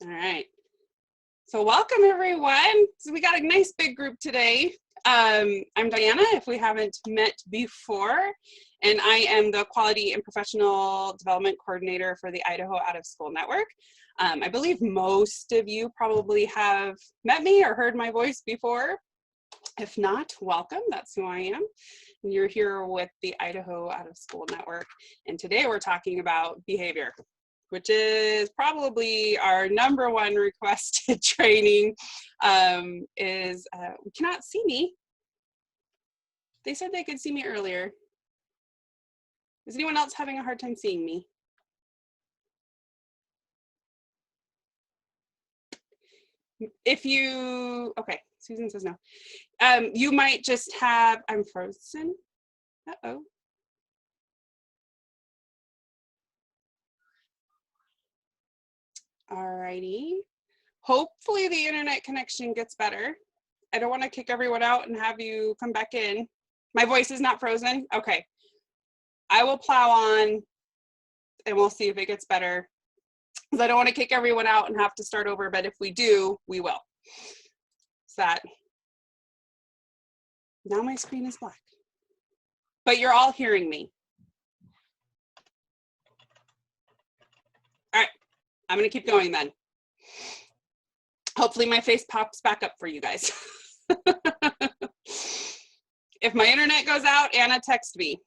All right. So welcome everyone. So we got a nice big group today. I'm Diana, if we haven't met before, and I am the Quality and Professional Development Coordinator for the Idaho Out of School Network. I believe most of you probably have met me or heard my voice before. If not, welcome, that's who I am. You're here with the Idaho Out of School Network, and today we're talking about behavior, which is probably our #1 requested training. We cannot see me. They said they could see me earlier. Is anyone else having a hard time seeing me? If you, okay, Susan says no. You might just have, I'm frozen. Uh-oh. Alrighty. Hopefully the internet connection gets better. I don't want to kick everyone out and have you come back in. My voice is not frozen? Okay. I will plow on and we'll see if it gets better. Because I don't want to kick everyone out and have to start over, but if we do, we will. So that, now my screen is black. But you're all hearing me. All right, I'm gonna keep going then. Hopefully my face pops back up for you guys. If my internet goes out, Anna, text me.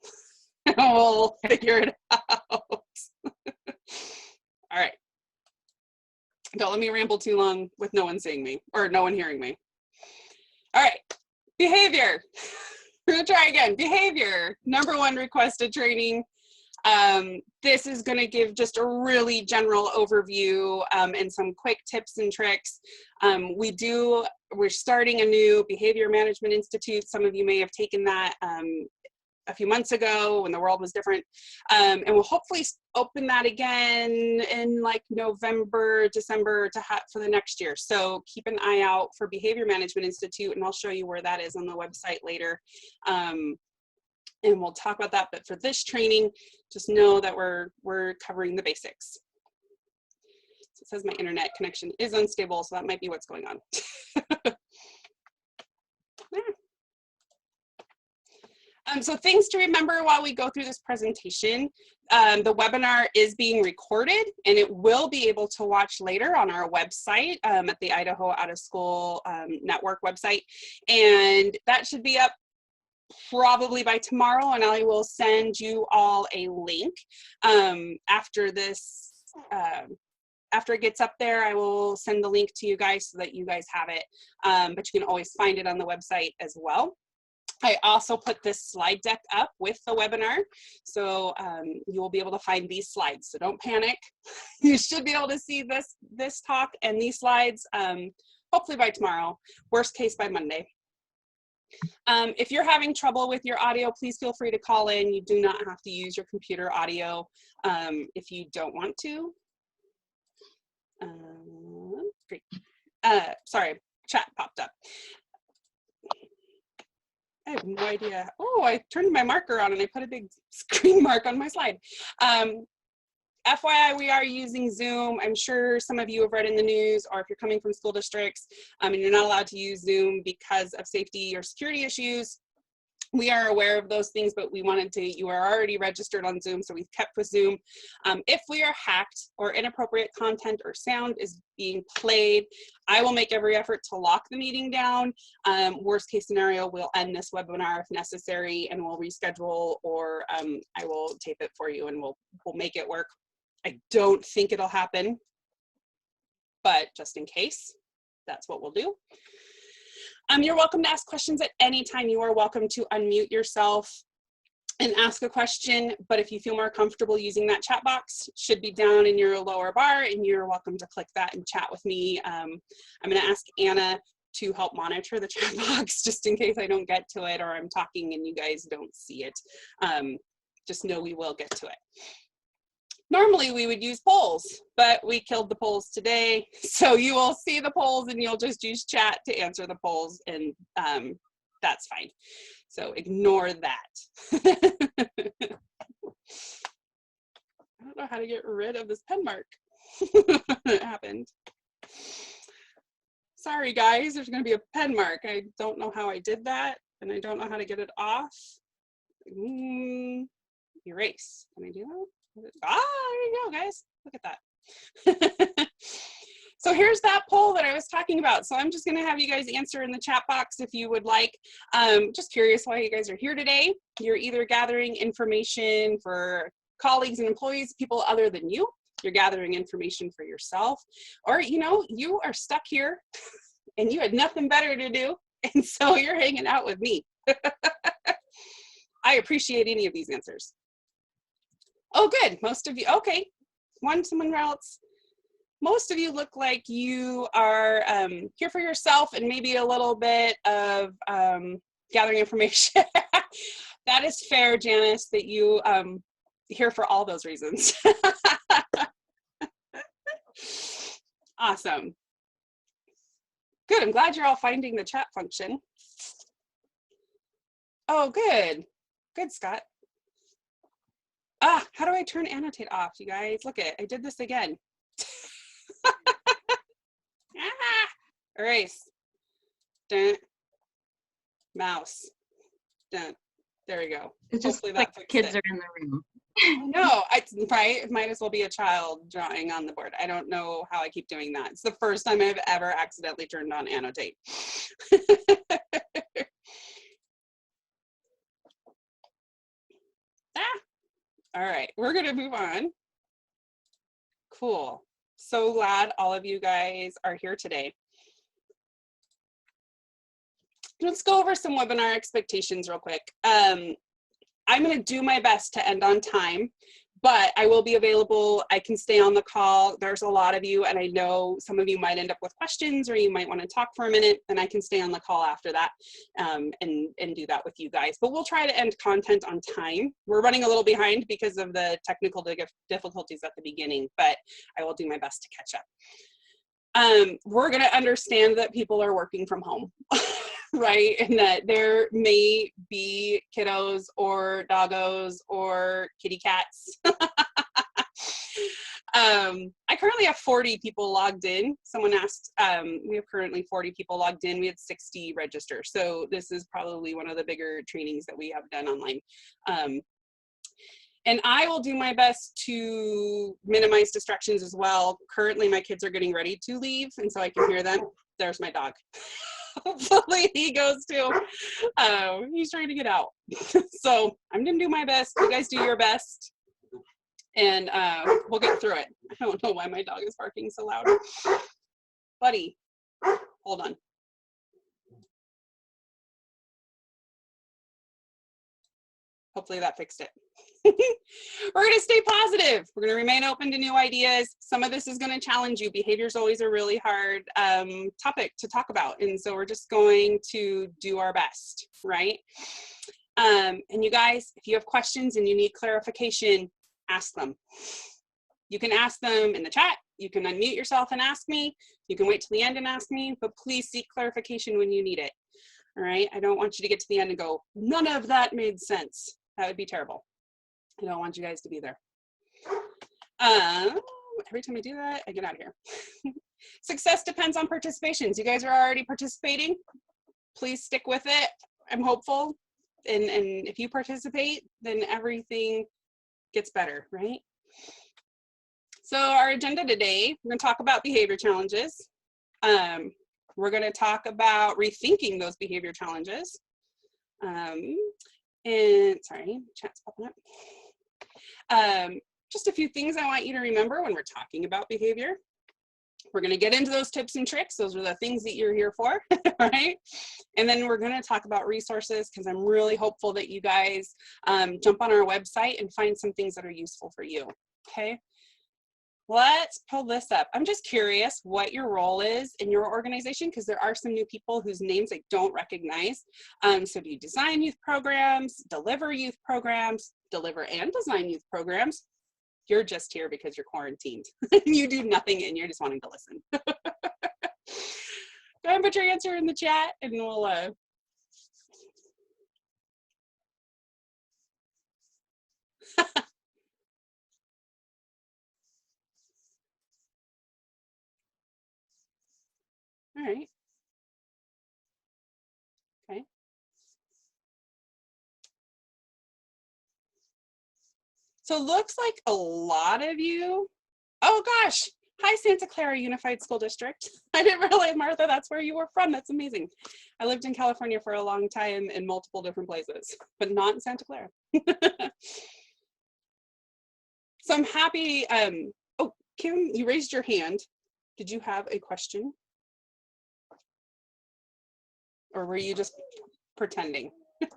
We'll figure it out. All right. Don't let me ramble too long with no one seeing me or no one hearing me. All right, behavior. We're gonna try again. Behavior, #1 requested training. This is going to give just a really general overview and some quick tips and tricks. We're starting a new behavior management institute. Some of you may have taken that a few months ago when the world was different. And we'll hopefully open that again in like November, December for the next year. So keep an eye out for Behavior Management Institute, and I'll show you where that is on the website later. And we'll talk about that, but for this training, just know that we're covering the basics. So it says my internet connection is unstable, so that might be what's going on. So things to remember while we go through this presentation. The webinar is being recorded and it will be able to watch later on our website at the Idaho Out of School Network website. And that should be up probably by tomorrow, and I will send you all a link after this. After it gets up there, I will send the link to you guys so that you guys have it, but you can always find it on the website as well. I also put this slide deck up with the webinar, so you will be able to find these slides, so don't panic. You should be able to see this talk and these slides hopefully by tomorrow, worst case by Monday. If you're having trouble with your audio, please feel free to call in. You do not have to use your computer audio if you don't want to. Great. Sorry, chat popped up. I have no idea. Oh, I turned my marker on and I put a big screen mark on my slide. FYI, we are using Zoom. I'm sure some of you have read in the news, or if you're coming from school districts and you're not allowed to use Zoom because of safety or security issues. We are aware of those things, but we wanted to, you are already registered on Zoom, so we've kept with Zoom. If we are hacked or inappropriate content or sound is being played, I will make every effort to lock the meeting down. Worst case scenario, we'll end this webinar if necessary and we'll reschedule, or I will tape it for you and we'll make it work. I don't think it'll happen, but just in case, that's what we'll do. You're welcome to ask questions at any time. You are welcome to unmute yourself and ask a question, but if you feel more comfortable using that chat box, it should be down in your lower bar, and you're welcome to click that and chat with me. I'm going to ask Anna to help monitor the chat box just in case I don't get to it or I'm talking and you guys don't see it. Just know we will get to it. Normally we would use polls, but we killed the polls today. So you will see the polls and you'll just use chat to answer the polls, and that's fine. So ignore that. I don't know how to get rid of this pen mark. It happened. Sorry guys, there's gonna be a pen mark. I don't know how I did that, and I don't know how to get it off. Erase, can I do that? Ah, there you go guys, look at that. So here's that poll that I was talking about. So I'm just gonna have you guys answer in the chat box if you would like. Just curious why you guys are here today. You're either gathering information for colleagues and employees, people other than you. You're gathering information for yourself, or you are stuck here and you had nothing better to do, and so you're hanging out with me. I appreciate any of these answers. Oh, good, most of you, okay. Someone else. Most of you look like you are here for yourself and maybe a little bit of gathering information. That is fair, Janice, that you here for all those reasons. Awesome. Good, I'm glad you're all finding the chat function. Oh, good. Good, Scott. How do I turn annotate off, you guys? Look at it, I did this again. Erase. Dun. Mouse. Dun. There we go. It's just hopefully like that fixed kids it. are in the room. No, right? It might as well be a child drawing on the board. I don't know how I keep doing that. It's the first time I've ever accidentally turned on annotate. All right, we're gonna move on. Cool. So glad all of you guys are here today. Let's go over some webinar expectations real quick. I'm going to do my best to end on time, but I will be available. I can stay on the call. There's a lot of you, and I know some of you might end up with questions, or you might want to talk for a minute, and I can stay on the call after that and do that with you guys. But we'll try to end content on time. We're running a little behind because of the technical difficulties at the beginning, but I will do my best to catch up. We're going to understand that people are working from home. Right, and that there may be kiddos or doggos or kitty cats. I currently have 40 people logged in. Someone asked, we have currently 40 people logged in. We had 60 register. So this is probably one of the bigger trainings that we have done online. And I will do my best to minimize distractions as well. Currently, my kids are getting ready to leave, and so I can hear them. There's my dog. Hopefully he goes too. He's trying to get out. So I'm gonna do my best. You guys do your best, and we'll get through it. I don't know why my dog is barking so loud. Buddy, hold on. Hopefully that fixed it. We're going to stay positive. We're going to remain open to new ideas. Some of this is going to challenge you. Behavior is always a really hard topic to talk about. And so we're just going to do our best, right? And you guys, if you have questions and you need clarification, ask them. You can ask them in the chat. You can unmute yourself and ask me. You can wait till the end and ask me, but please seek clarification when you need it. All right? I don't want you to get to the end and go, none of that made sense. That would be terrible. I don't want you guys to be there. Every time I do that, I get out of here. Success depends on participations. You guys are already participating. Please stick with it. I'm hopeful. And if you participate, then everything gets better, right? So our agenda today, we're going to talk about behavior challenges. We're going to talk about rethinking those behavior challenges. And sorry, chat's popping up. Just a few things I want you to remember when we're talking about behavior. We're going to get into those tips and tricks. Those are the things that you're here for, right? And then we're going to talk about resources, because I'm really hopeful that you guys jump on our website and find some things that are useful for you, okay? Let's pull this up. I'm just curious what your role is in your organization, because there are some new people whose names I don't recognize. So do you design youth programs, deliver youth programs, deliver and design youth programs? You're just here because you're quarantined. You do nothing and you're just wanting to listen. Go ahead and put your answer in the chat and we'll All right. Okay. So it looks like a lot of you, oh gosh, hi Santa Clara Unified School District. I didn't realize, Martha, that's where you were from. That's amazing. I lived in California for a long time in multiple different places, but not in Santa Clara. So I'm happy, oh, Kim, you raised your hand. Did you have a question? Or were you just pretending? It's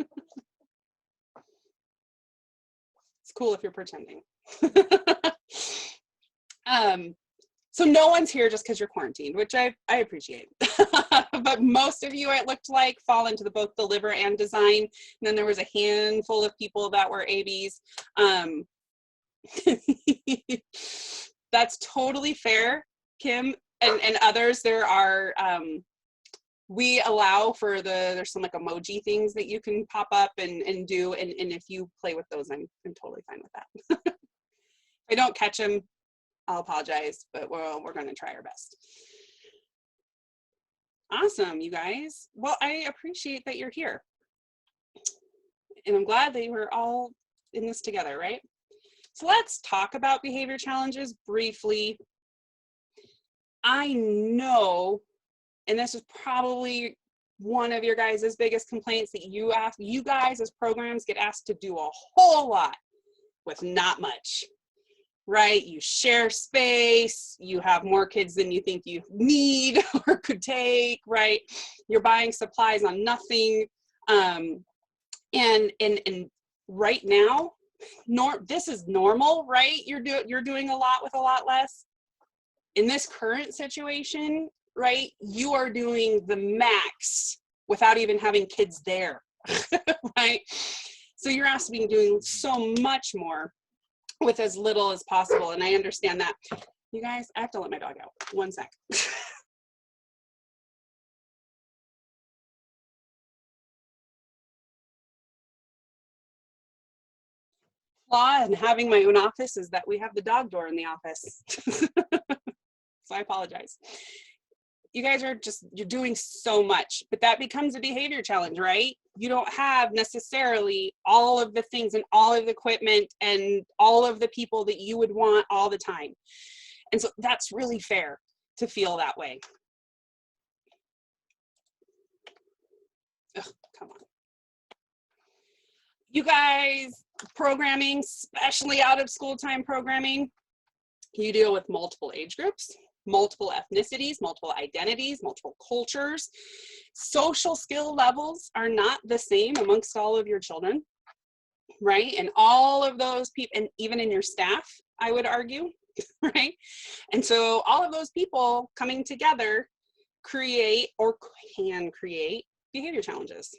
cool if you're pretending. So no one's here just because you're quarantined, which I appreciate. But most of you, it looked like, fall into both deliver and design. And then there was a handful of people that were ABs. That's totally fair, Kim, and others. There are, we allow for there's some like emoji things that you can pop up and do. And if you play with those, I'm totally fine with that. If I don't catch them, I'll apologize, but we're going to try our best. Awesome, you guys. Well, I appreciate that you're here. And I'm glad that we're all in this together, right? So let's talk about behavior challenges briefly. I know, and this is probably one of your guys' biggest complaints, that you guys as programs get asked to do a whole lot with not much. Right? You share space, you have more kids than you think you need or could take, right? You're buying supplies on nothing. And right now, this is normal, right? You're doing a lot with a lot less. In this current situation, right, you are doing the max without even having kids there, right? So you're asked to be doing so much more with as little as possible, and I understand that. You guys, I have to let my dog out. One sec. Flaw in having my own office is that we have the dog door in the office. So I apologize. You guys are you're doing so much, but that becomes a behavior challenge, right? You don't have necessarily all of the things and all of the equipment and all of the people that you would want all the time. And so that's really fair to feel that way. Ugh, come on. You guys, programming, especially out of school time programming, you deal with multiple age groups, multiple ethnicities, multiple identities, multiple cultures. Social skill levels are not the same amongst all of your children, right? And all of those people, and even in your staff, I would argue, right? And so all of those people coming together create or can create behavior challenges,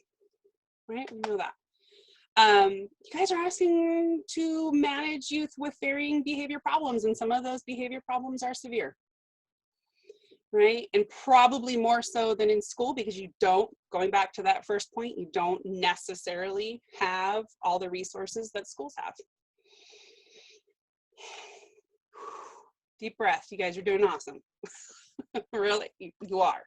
right? We know that. You guys are asking to manage youth with varying behavior problems, and some of those behavior problems are severe, right? And probably more so than in school, because you don't, going back to that first point, you don't necessarily have all the resources that schools have. Deep breath. You guys are doing awesome. Really, you are.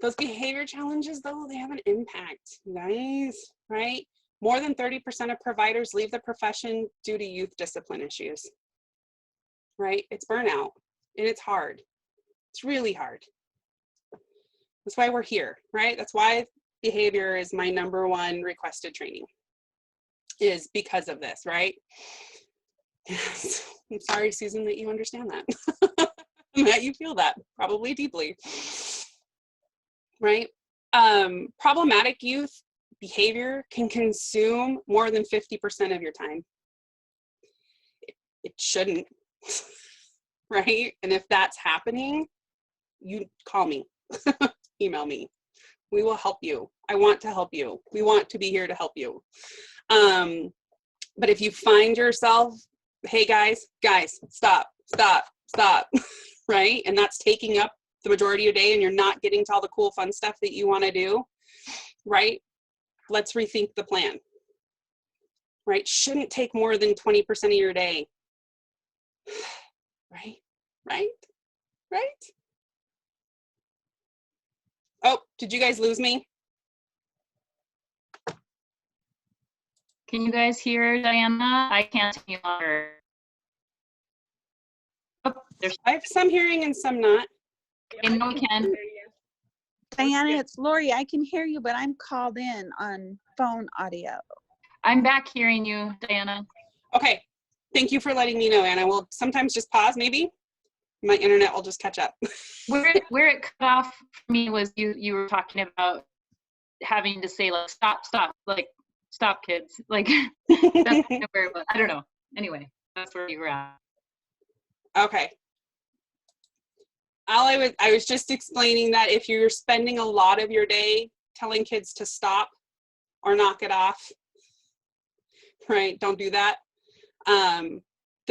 Those behavior challenges, though, they have an impact, you guys, right? More than 30% of providers leave the profession due to youth discipline issues, right? It's burnout, and it's hard. It's really hard. That's why we're here, right? That's why behavior is my #1 requested training, is because of this, right? I'm sorry, Susan, that you understand that. That you feel that, probably deeply. Right? Problematic youth behavior can consume more than 50% of your time. It shouldn't, right? And if that's happening, you call me, email me. We will help you. I want to help you. We want to be here to help you. But if you find yourself, hey guys, stop, right? And that's taking up the majority of your day and you're not getting to all the cool fun stuff that you want to do, right? Let's rethink the plan, right? Shouldn't take more than 20% of your day, right? Oh, did you guys lose me? Can you guys hear Diana? I can't any longer. Oh, there's, I have some hearing and some not. okay, no, we can. Diana, it's Lori. I can hear you, but I'm called in on phone audio. I'm back hearing you, Diana. Okay, thank you for letting me know, Anna. We'll sometimes just pause, maybe. My internet will just catch up. Where it cut off for me was you were talking about having to say like stop, like stop, kids. Like that's kind of where it was. I don't know. Anyway, that's where you were at. Okay. I was just explaining that if you're spending a lot of your day telling kids to stop or knock it off, right? Don't do that. Then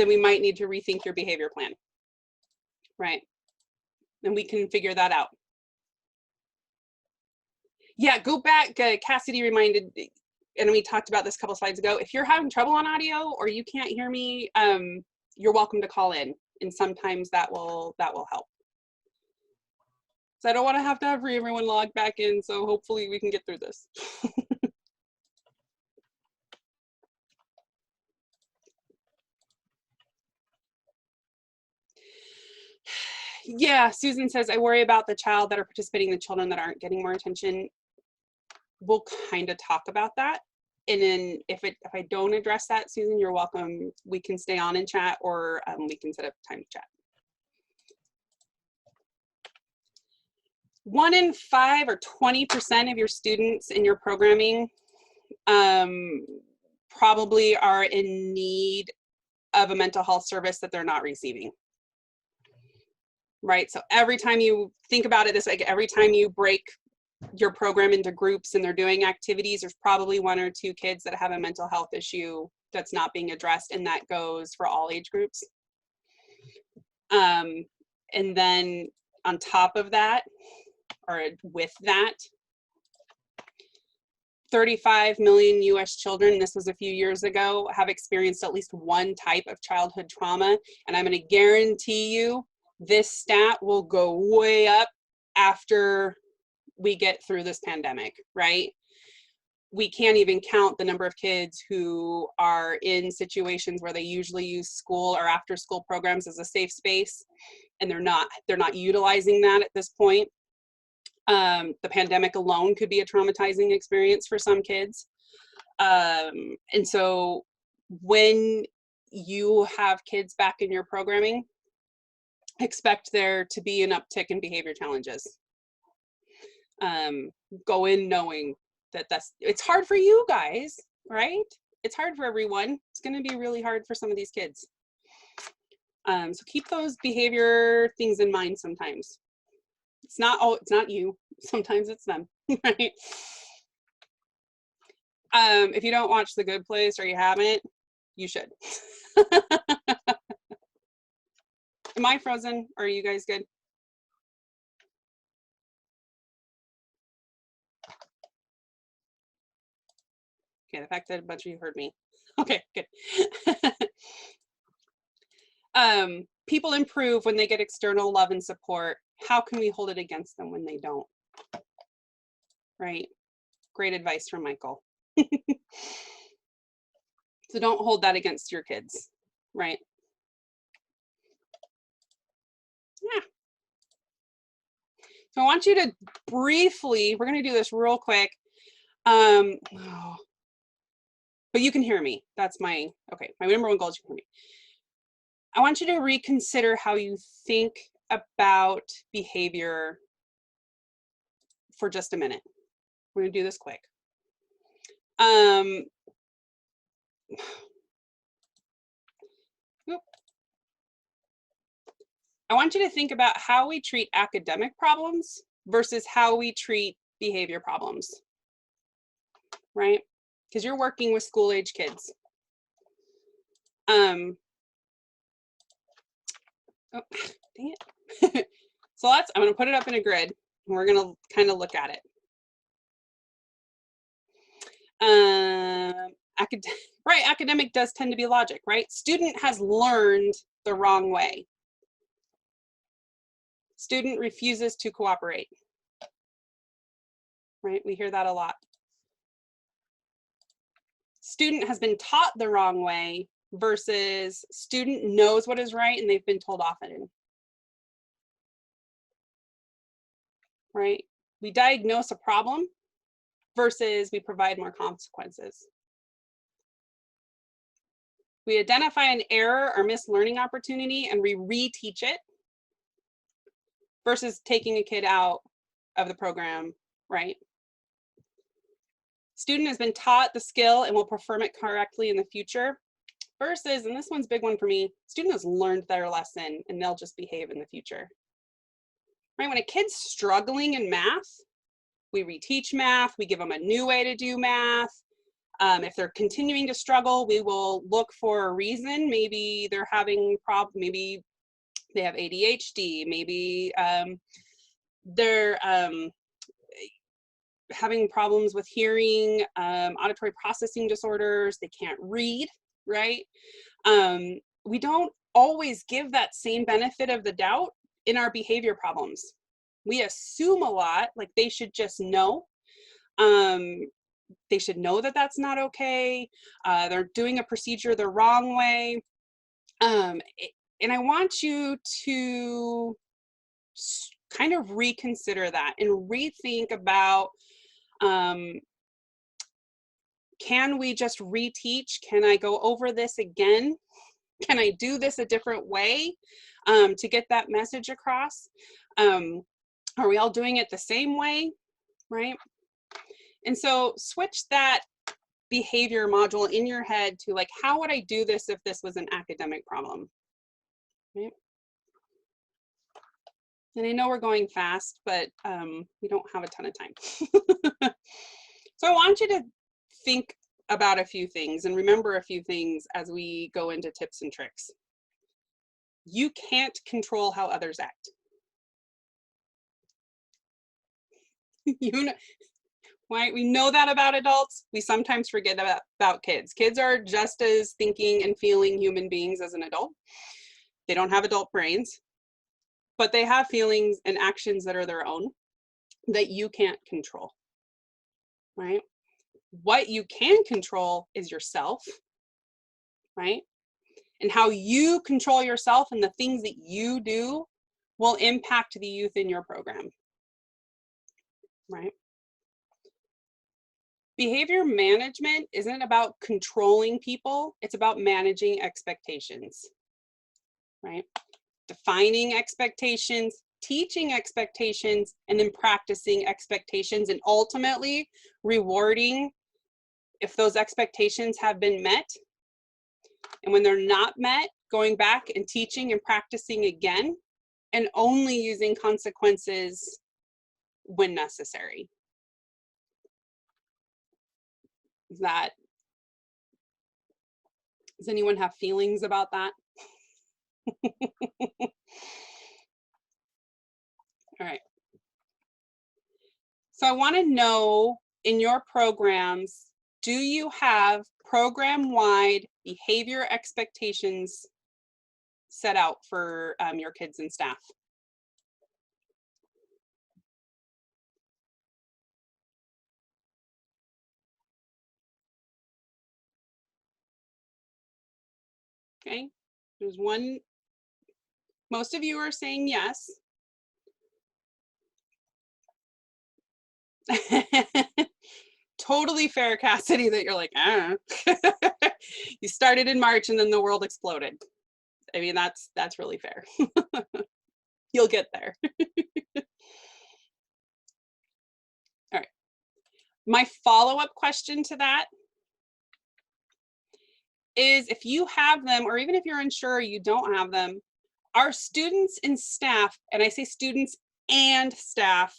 we might need to rethink your behavior plan, right? And we can figure that out. Yeah, go back. Cassidy reminded, and we talked about this a couple slides ago. If you're having trouble on audio or you can't hear me, you're welcome to call in, and sometimes that will help. So I don't want to have everyone log back in, so hopefully we can get through this. Yeah, Susan says, I worry about the child that are participating, the children that aren't getting more attention. We'll kind of talk about that. And then if I don't address that, Susan, you're welcome. We can stay on and chat, or we can set up time to chat. 1 in 5 or 20% of your students in your programming probably are in need of a mental health service that they're not receiving. Right, so every time you think about it this way, every time you break your program into groups and they're doing activities, there's probably 1 or 2 kids that have a mental health issue that's not being addressed, and that goes for all age groups. And then on top of that, or with that, 35 million US children, this was a few years ago, have experienced at least 1 type of childhood trauma. And I'm going to guarantee you this stat will go way up after we get through this pandemic, right? We can't even count the number of kids who are in situations where they usually use school or after school programs as a safe space, and they're not utilizing that at this point. The pandemic alone could be a traumatizing experience for some kids. And so when you have kids back in your programming, expect there to be an uptick in behavior challenges. Go in knowing that it's hard for you guys, right? It's hard for everyone. It's going to be really hard for some of these kids. So keep those behavior things in mind sometimes. It's not you. Sometimes it's them, right? If you don't watch The Good Place or you haven't, you should. Am I frozen? Or are you guys good? Okay, the fact that a bunch of you heard me. Okay, good. People improve when they get external love and support. How can we hold it against them when they don't? Right? Great advice from Michael. So don't hold that against your kids, right? Yeah. So I want you to briefly, we're going to do this real quick. But you can hear me. That's my number 1 goal is you can hear me. I want you to reconsider how you think about behavior for just a minute. We're going to do this quick. I want you to think about how we treat academic problems versus how we treat behavior problems, right? Because you're working with school-age kids. Oh, dang it. So I'm going to put it up in a grid, and we're going to kind of look at it. Right, academic does tend to be logic, right? Student has learned the wrong way. Student refuses to cooperate. right? We hear that a lot. Student has been taught the wrong way versus student knows what is right and they've been told often, right? We diagnose a problem versus we provide more consequences. We identify an error or missed learning opportunity and we reteach it versus taking a kid out of the program, right? Student has been taught the skill and will perform it correctly in the future versus, and this one's a big one for me, student has learned their lesson and they'll just behave in the future. Right, when a kid's struggling in math, we reteach math, we give them a new way to do math. If they're continuing to struggle, we will look for a reason. Maybe they're having problems, maybe they have ADHD, maybe they're having problems with hearing, auditory processing disorders, they can't read, right? We don't always give that same benefit of the doubt in our behavior problems. We assume a lot, like they should just know. They should know that that's not okay. They're doing a procedure the wrong way. And I want you to kind of reconsider that and rethink about, can we just reteach? Can I go over this again? Can I do this a different way to get that message across? Are we all doing it the same way, right? And so switch that behavior module in your head to like, how would I do this if this was an academic problem, right? And I know we're going fast, but we don't have a ton of time. So I want you to think about a few things and remember a few things as we go into tips and tricks. You can't control how others act. You know, right? We know that about adults. We sometimes forget about kids. Kids are just as thinking and feeling human beings as an adult. They don't have adult brains, but they have feelings and actions that are their own that you can't control, right? What you can control is yourself, right? And how you control yourself and the things that you do will impact the youth in your program, right? Behavior management isn't about controlling people, it's about managing expectations, right? Defining expectations, teaching expectations, and then practicing expectations, and ultimately rewarding if those expectations have been met. And when they're not met, going back and teaching and practicing again, and only using consequences when necessary. Does anyone have feelings about that? All right. So I want to know, in your programs, do you have program-wide behavior expectations set out for your kids and staff? Okay, there's one. Most of you are saying yes. Totally fair, Cassidy, that you're like, ah. You started in March and then the world exploded. I mean, that's really fair. You'll get there. All right. My follow-up question to that is, if you have them, or even if you're unsure you don't have them, are students and staff, and I say students and staff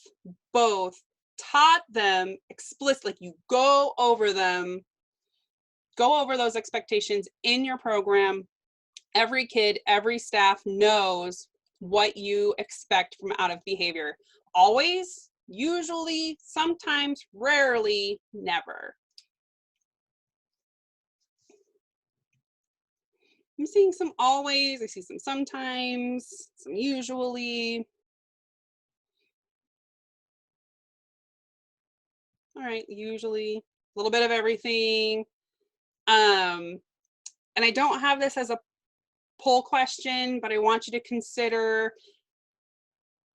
both, taught them explicitly, like you go over them, go over those expectations in your program. Every kid, every staff knows what you expect from out of behavior. Always, usually, sometimes, rarely, never. I'm seeing some always, I see some sometimes, some usually. All right, usually a little bit of everything. And I don't have this as a poll question, but I want you to consider,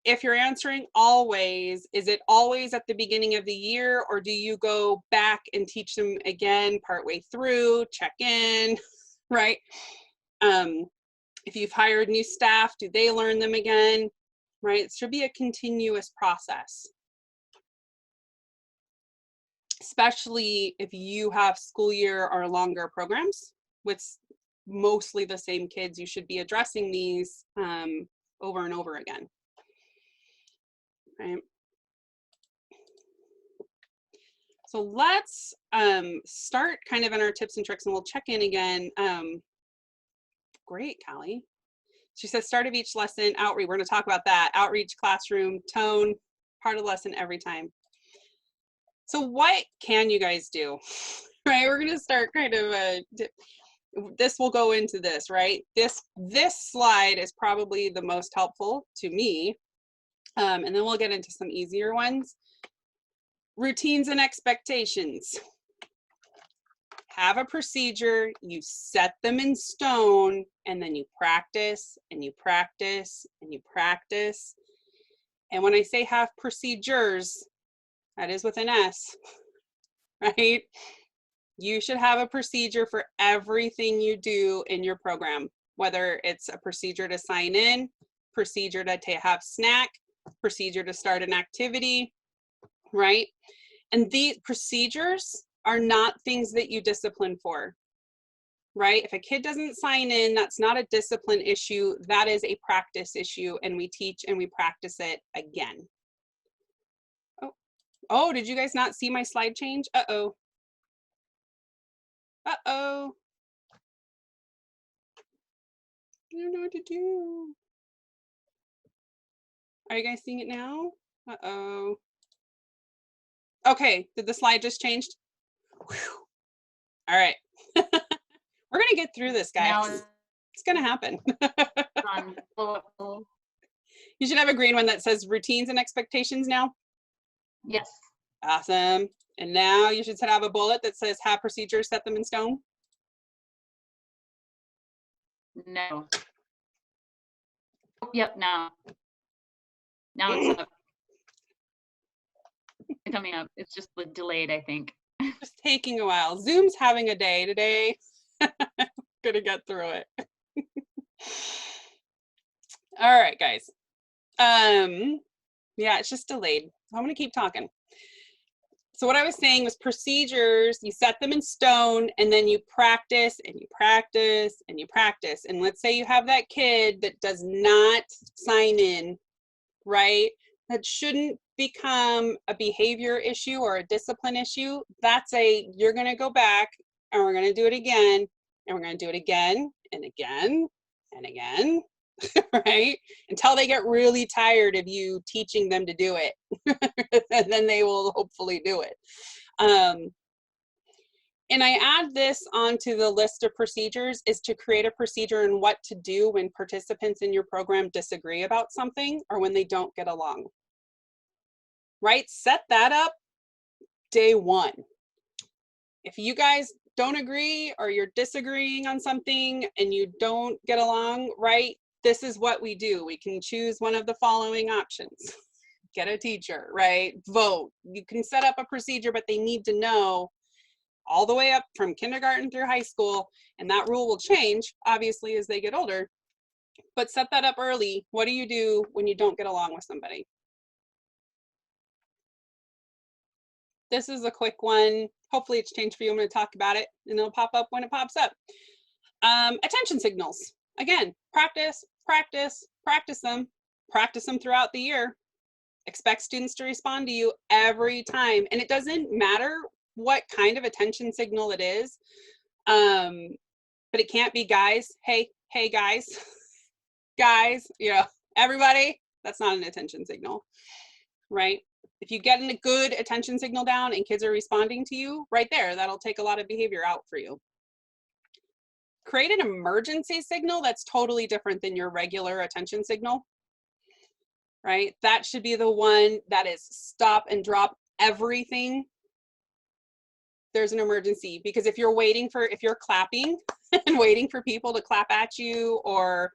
if you're answering always, is it always at the beginning of the year, or do you go back and teach them again partway through, check in, right? If you've hired new staff, do they learn them again, right? It should be a continuous process, especially if you have school year or longer programs with mostly the same kids. You should be addressing these over and over again, right? So let's start kind of in our tips and tricks, and we'll check in again. Great, Callie. She says, start of each lesson, outreach. We're going to talk about that. Outreach, classroom, tone, part of the lesson every time. So what can you guys do? Right, we're going to start kind of this will go into this, right? This slide is probably the most helpful to me. And then we'll get into some easier ones. Routines and expectations. Have a procedure, you set them in stone, and then you practice and you practice and you practice. And when I say have procedures, that is with an S, right? You should have a procedure for everything you do in your program, whether it's a procedure to sign in, procedure to have snack, procedure to start an activity, right? And these procedures are not things that you discipline for, right? If a kid doesn't sign in, that's not a discipline issue, that is a practice issue, and we teach and we practice it again. Oh, did you guys not see my slide change? Uh-oh. Uh-oh. I don't know what to do. Are you guys seeing it now? Uh-oh. Okay, did the slide just changed? Whew. All right. We're gonna get through this, guys. Now it's gonna happen. on. You should have a green one that says routines and expectations now. Yes. Awesome. And now you should have a bullet that says have procedures, set them in stone. No. Yep, now. Now it's up. It's coming up. It's just delayed, I think. Just taking a while. Zoom's having a day today. Gonna get through it. All right, guys. Yeah, it's just delayed. So I'm gonna keep talking. So what I was saying was procedures, you set them in stone, and then you practice and you practice and you practice. And let's say you have that kid that does not sign in, right? That shouldn't become a behavior issue or a discipline issue. That's you're gonna go back and we're gonna do it again, and we're gonna do it again and again and again, right? Until they get really tired of you teaching them to do it. And then they will hopefully do it. And I add this onto the list of procedures, is to create a procedure and what to do when participants in your program disagree about something or when they don't get along, right? Set that up day one. If you guys don't agree or you're disagreeing on something and you don't get along, right? This is what we do. We can choose one of the following options. Get a teacher, right? Vote. You can set up a procedure, but they need to know all the way up from kindergarten through high school, and that rule will change, obviously, as they get older. But set that up early. What do you do when you don't get along with somebody? This is a quick one. Hopefully it's changed for you. I'm going to talk about it, and it'll pop up when it pops up. Attention signals. Again, practice, practice, practice them. Practice them throughout the year. Expect students to respond to you every time. And it doesn't matter what kind of attention signal it is. But it can't be guys. Hey, guys. Guys, everybody. That's not an attention signal, right? If you get a good attention signal down and kids are responding to you, right there, that'll take a lot of behavior out for you. Create an emergency signal that's totally different than your regular attention signal, right? That should be the one that is stop and drop everything there's an emergency. Because if you're clapping and waiting for people to clap at you, or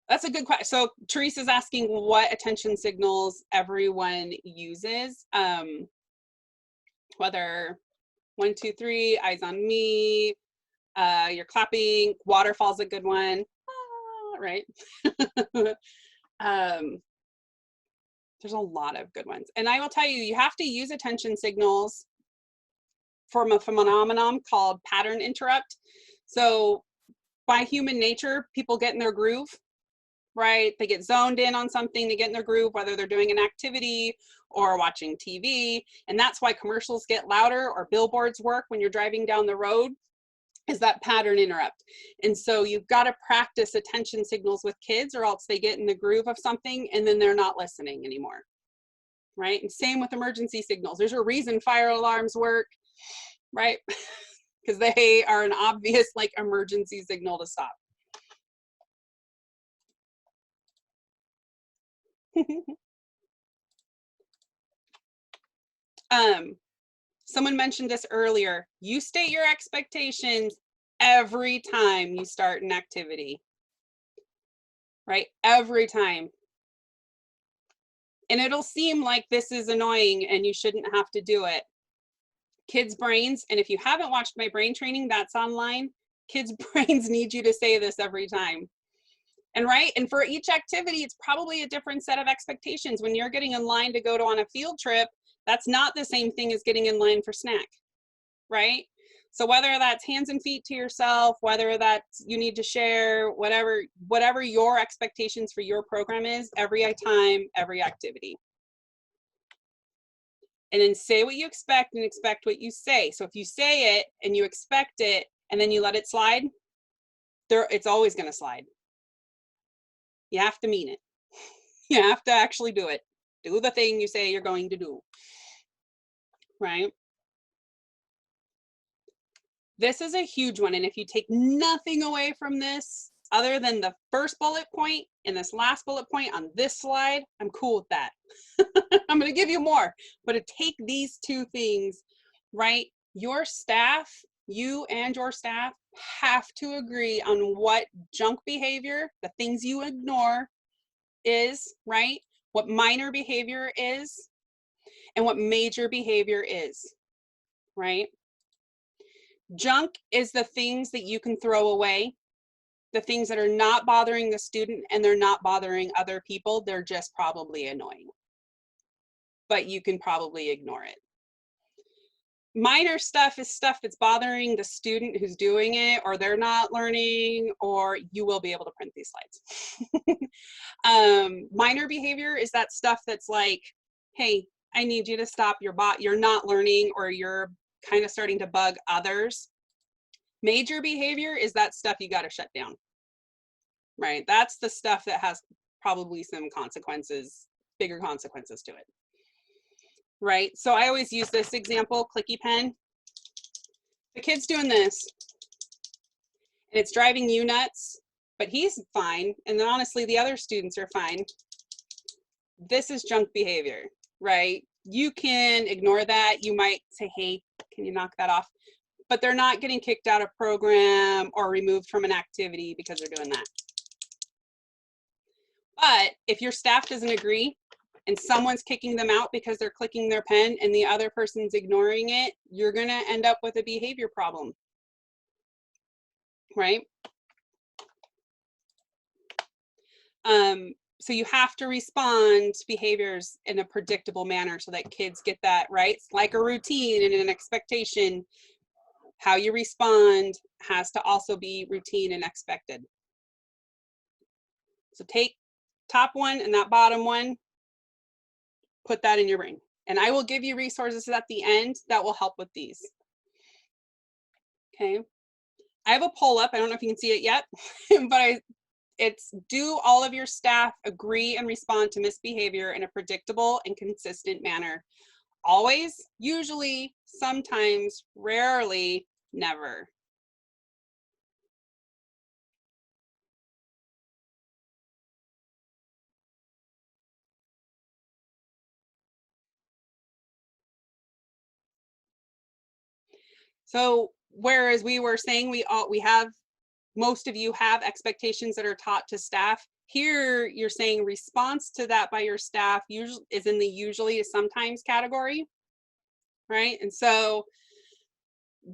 that's a good question. So Teresa's asking what attention signals everyone uses, whether 1, 2, 3, eyes on me, you're clapping, waterfall's a good one, right? There's a lot of good ones. And I will tell you, you have to use attention signals from a phenomenon called pattern interrupt. So by human nature, people get in their groove, right? They get zoned in on something, they get in their groove, whether they're doing an activity or watching TV. And that's why commercials get louder or billboards work when you're driving down the road, is that pattern interrupt. And so you've got to practice attention signals with kids, or else they get in the groove of something and then they're not listening anymore, right? And same with emergency signals. There's a reason fire alarms work, right? Because they are an obvious like emergency signal to stop. Someone mentioned this earlier. You state your expectations every time you start an activity, right? Every time. And it'll seem like this is annoying and you shouldn't have to do it. Kids' brains, and if you haven't watched my brain training, that's online. Kids' brains need you to say this every time. And right, and for each activity, it's probably a different set of expectations. When you're getting in line to go on a field trip, that's not the same thing as getting in line for snack, right? So whether that's hands and feet to yourself, whether that's you need to share, whatever your expectations for your program is, every time, every activity. And then say what you expect and expect what you say. So if you say it and you expect it and then you let it slide, it's always going to slide. You have to mean it. You have to actually do it. Do the thing you say you're going to do, right? This is a huge one. And if you take nothing away from this, other than the first bullet point and this last bullet point on this slide, I'm cool with that. I'm going to give you more, but to take these two things, right? Your staff, you and your staff have to agree on what junk behavior, the things you ignore, is, right? What minor behavior is, and what major behavior is, right? Junk is the things that you can throw away, the things that are not bothering the student and they're not bothering other people. They're just probably annoying, but you can probably ignore it. Minor stuff is stuff that's bothering the student who's doing it, or they're not learning, or you will be able to print these slides. Minor behavior is that stuff that's like, hey, I need you to stop you're not learning, or you're kind of starting to bug others. Major behavior is that stuff you got to shut down, right? That's the stuff that has probably some consequences, bigger consequences to it, right? So I always use this example, clicky pen. The kid's doing this and it's driving you nuts, but he's fine. And then honestly, the other students are fine. This is junk behavior, right? You can ignore that. You might say, hey, can you knock that off? But they're not getting kicked out of program or removed from an activity because they're doing that. But if your staff doesn't agree and someone's kicking them out because they're clicking their pen and the other person's ignoring it, you're going to end up with a behavior problem, right? So you have to respond to behaviors in a predictable manner so that kids get that, right? It's like a routine and an expectation. How you respond has to also be routine and expected. So take top one and that bottom one, put that in your brain. And I will give you resources at the end that will help with these. Okay. I have a poll up. I don't know if you can see it yet, but it's, do all of your staff agree and respond to misbehavior in a predictable and consistent manner? Always, usually, sometimes, rarely, never. So whereas we were saying most of you have expectations that are taught to staff, here you're saying response to that by your staff usually is in the usually to sometimes category, right? And so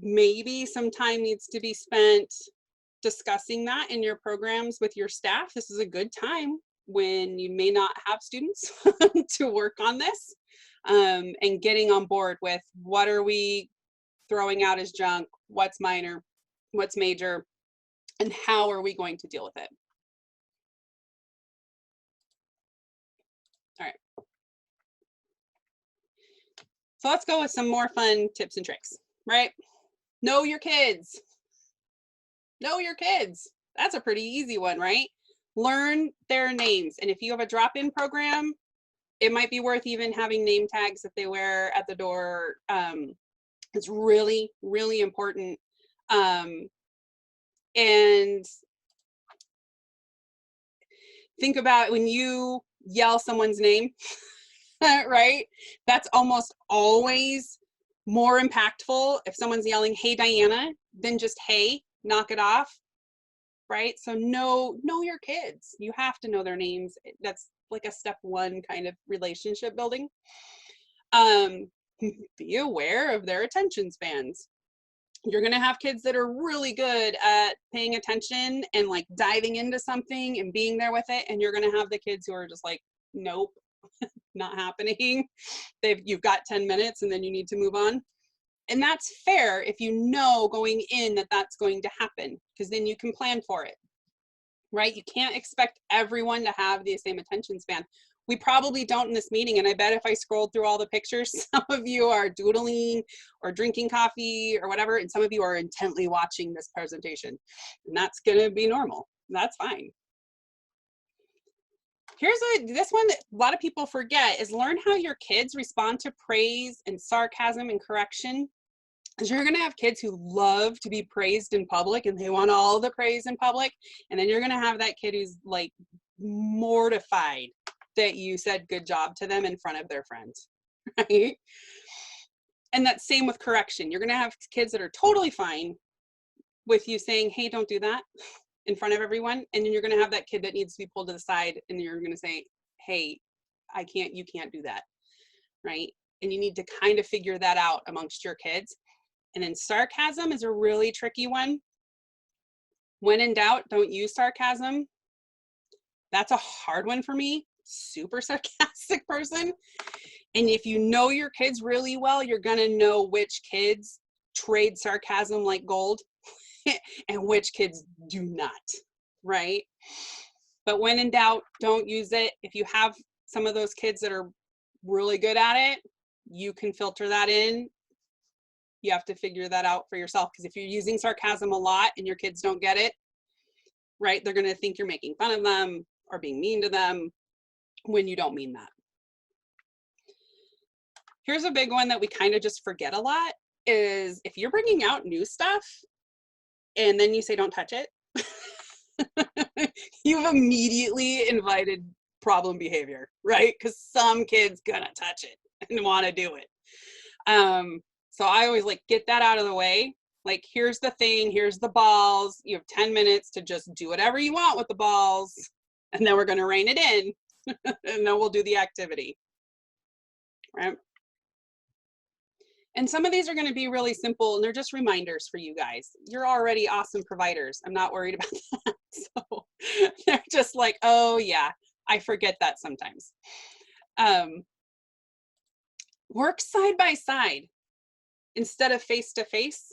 maybe some time needs to be spent discussing that in your programs with your staff. This is a good time when you may not have students to work on this, and getting on board with what are we throwing out as junk, what's minor, what's major, and how are we going to deal with it. All right. So let's go with some more fun tips and tricks, right? Know your kids. Know your kids. That's a pretty easy one, right? Learn their names. And if you have a drop-in program, it might be worth even having name tags that they wear at the door. It's really, really important. And think about when you yell someone's name, right? That's almost always more impactful if someone's yelling, "Hey, Diana," than just, "Hey," knock it off, right? So know your kids. You have to know their names. That's like a step one kind of relationship building. Be aware of their attention spans. You're going to have kids that are really good at paying attention and like diving into something and being there with it. And you're going to have the kids who are just like, nope, not happening. You've got 10 minutes and then you need to move on. And that's fair if you know going in that that's going to happen, because then you can plan for it, right? You can't expect everyone to have the same attention span. We probably don't in this meeting, and I bet if I scrolled through all the pictures, some of you are doodling or drinking coffee or whatever, and some of you are intently watching this presentation, and that's gonna be normal. That's fine. Here's this one that a lot of people forget is learn how your kids respond to praise and sarcasm and correction. Because you're going to have kids who love to be praised in public and they want all the praise in public. And then you're going to have that kid who's like mortified that you said good job to them in front of their friends, right? And that's same with correction. You're going to have kids that are totally fine with you saying, "Hey, don't do that," in front of everyone. And then you're going to have that kid that needs to be pulled to the side and you're going to say, "Hey, you can't do that," right? And you need to kind of figure that out amongst your kids. And then sarcasm is a really tricky one. When in doubt, don't use sarcasm. That's a hard one for me. Super sarcastic person. And if you know your kids really well, you're gonna know which kids trade sarcasm like gold and which kids do not, right? But when in doubt, don't use it. If you have some of those kids that are really good at it, you can filter that in. You have to figure that out for yourself, because if you're using sarcasm a lot and your kids don't get it, right, they're going to think you're making fun of them or being mean to them when you don't mean that. Here's a big one that we kind of just forget a lot is if you're bringing out new stuff and then you say don't touch it, you've immediately invited problem behavior, right? Because some kid's gonna touch it and want to do it. So I always like get that out of the way. Like, here's the thing, here's the balls. You have 10 minutes to just do whatever you want with the balls, and then we're going to rein it in, and then we'll do the activity, right? And some of these are going to be really simple, and they're just reminders for you guys. You're already awesome providers. I'm not worried about that. So they're just like, oh yeah, I forget that sometimes. Work side by side instead of face to face.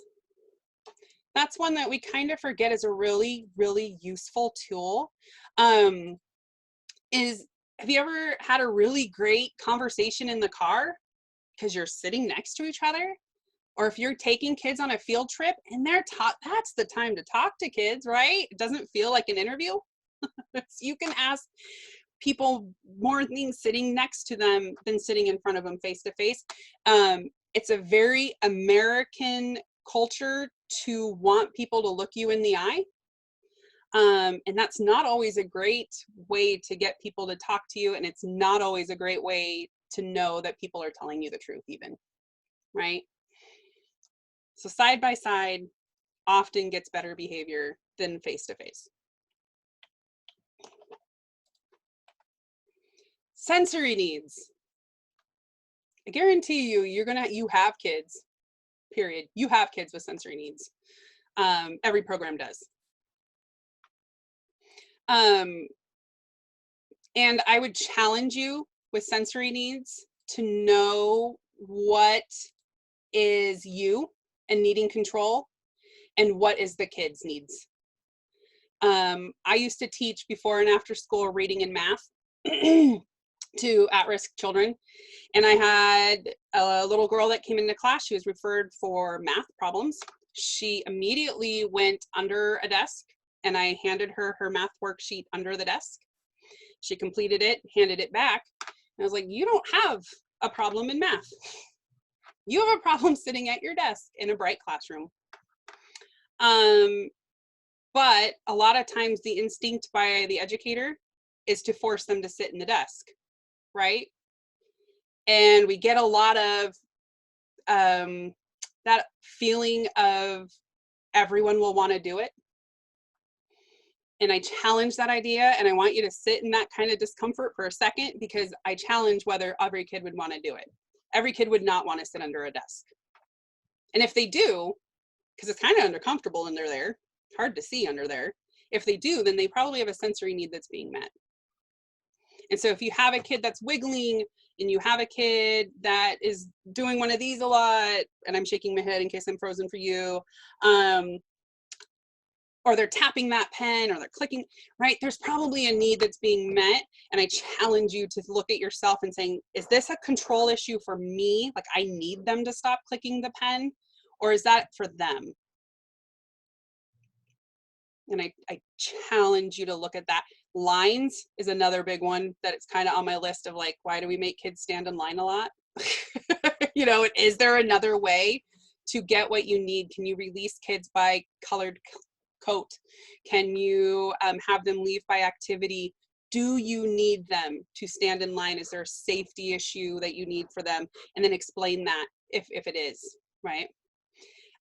That's one that we kind of forget is a really, really useful tool. Have you ever had a really great conversation in the car because you're sitting next to each other? Or if you're taking kids on a field trip and they're taught, that's the time to talk to kids, right? It doesn't feel like an interview. You can ask people more things sitting next to them than sitting in front of them face to face. It's a very American culture to want people to look you in the eye. And that's not always a great way to get people to talk to you. And it's not always a great way to know that people are telling you the truth even, right? So side by side often gets better behavior than face to face. Sensory needs. I guarantee you, you have kids, period. You have kids with sensory needs. Every program does. And I would challenge you with sensory needs to know what is you and needing control and what is the kids' needs. I used to teach before and after school reading and math to at-risk children. And I had a little girl that came into class. She was referred for math problems. She immediately went under a desk and I handed her her math worksheet under the desk. She completed it, handed it back. And I was like, you don't have a problem in math. You have a problem sitting at your desk in a bright classroom. But a lot of times the instinct by the educator is to force them to sit in the desk, right? And we get a lot of that feeling of everyone will want to do it. And I challenge that idea, and I want you to sit in that kind of discomfort for a second, because I challenge whether every kid would want to do it. Every kid would not want to sit under a desk. And if they do, because it's kind of uncomfortable and they're there, it's hard to see under there. If they do, then they probably have a sensory need that's being met. And so if you have a kid that's wiggling and you have a kid that is doing one of these a lot, and I'm shaking my head in case I'm frozen for you, or they're tapping that pen or they're clicking, right? There's probably a need that's being met. And I challenge you to look at yourself and saying, is this a control issue for me? Like I need them to stop clicking the pen, or is that for them? And I challenge you to look at that. Lines is another big one that it's kind of on my list of like, why do we make kids stand in line a lot? You know, is there another way to get what you need? Can you release kids by colored coat? Can you have them leave by activity? Do you need them to stand in line? Is there a safety issue that you need for them? And then explain that if it is, right?